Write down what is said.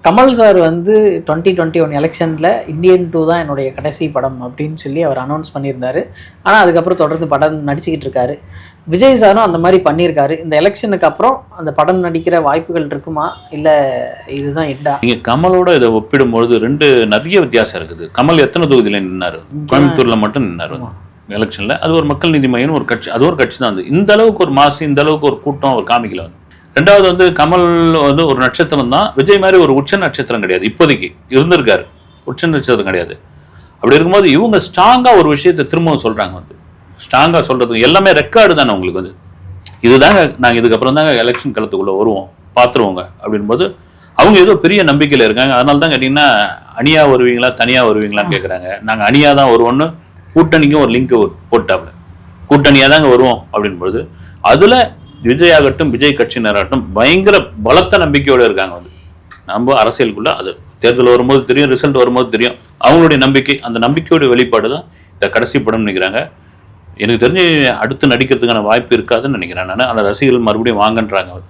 Kamal sir வந்து 2021 எலெக்ஷனில் Indian 2 தான் என்னுடைய கடைசி படம் அப்படின்னு சொல்லி அவர் அனௌன்ஸ் பண்ணியிருந்தாரு. ஆனால் அதுக்கப்புறம் தொடர்ந்து படம் நடிச்சுக்கிட்டு இருக்காரு. விஜய் சாரும் அந்த மாதிரி பண்ணியிருக்காரு. இந்த எலெக்ஷனுக்கு அப்புறம் அந்த படம் நடிக்கிற வாய்ப்புகள் இருக்குமா, இல்லை இதுதான் எட்டா? நீங்கள் கமலோட இதை ஒப்பிடும்பொழுது நிறைய வித்தியாசம் இருக்குது. கமல் எத்தனை தொகுதியில் நின்னாரு? கோயம்புத்தூரில் மட்டும் நின்னாரு எலெக்ஷனில். அது ஒரு மக்கள் நீதி மையம் ஒரு கட்சி, அது ஒரு கட்சி தான். வந்து இந்த அளவுக்கு ஒரு மாசு, இந்த அளவுக்கு ஒரு கூட்டம் அவர் காமிக்கல. வந்து ரெண்டாவது வந்து கமல் வந்து ஒரு நட்சத்திரம் தான். விஜய் மாதிரி ஒரு உச்ச நட்சத்திரம் கிடையாது. இப்போதைக்கு இருந்திருக்காரு, உச்ச நட்சத்திரம் கிடையாது. அப்படி இருக்கும்போது இவங்க ஸ்ட்ராங்கா ஒரு விஷயத்தை திரும்பவும் சொல்றாங்க. வந்து ஸ்ட்ராங்கா சொல்றது எல்லாமே ரெக்கார்டு தானே உங்களுக்கு. வந்து இதுதாங்க நாங்கள் இதுக்கப்புறம் தாங்க எலெக்ஷன் களத்துக்குள்ள வருவோம், பார்த்துருவோங்க அப்படின்போது அவங்க ஏதோ பெரிய நம்பிக்கையில் இருக்காங்க. அதனால தான் கேட்டிங்கன்னா அணியா வருவீங்களா தனியா வருவீங்களான்னு கேட்குறாங்க. நாங்கள் அணியா தான் வருவோம்னு கூட்டணிக்கும் ஒரு லிங்க் போட்டாப்புல, கூட்டணியாக தாங்க வருவோம் அப்படின்பொழுது அதில் விஜய் ஆகட்டும் விஜய் கட்சியினராகட்டும் பயங்கர பலத்த நம்பிக்கையோடு இருக்காங்க. வந்து நம்ம அரசியலுக்குள்ள அது தேர்தல் வரும்போது தெரியும், ரிசல்ட் வரும்போது தெரியும். அவங்களுடைய நம்பிக்கை, அந்த நம்பிக்கையோட வெளிப்பாடு தான் இந்த கடைசி படம் நினைக்கிறாங்க. எனக்கு தெரிஞ்சு அடுத்து நடிக்கிறதுக்கான வாய்ப்பு இருக்காதுன்னு நினைக்கிறேன் நான். அந்த ரசிகர்கள் மறுபடியும் வாங்கன்றாங்க.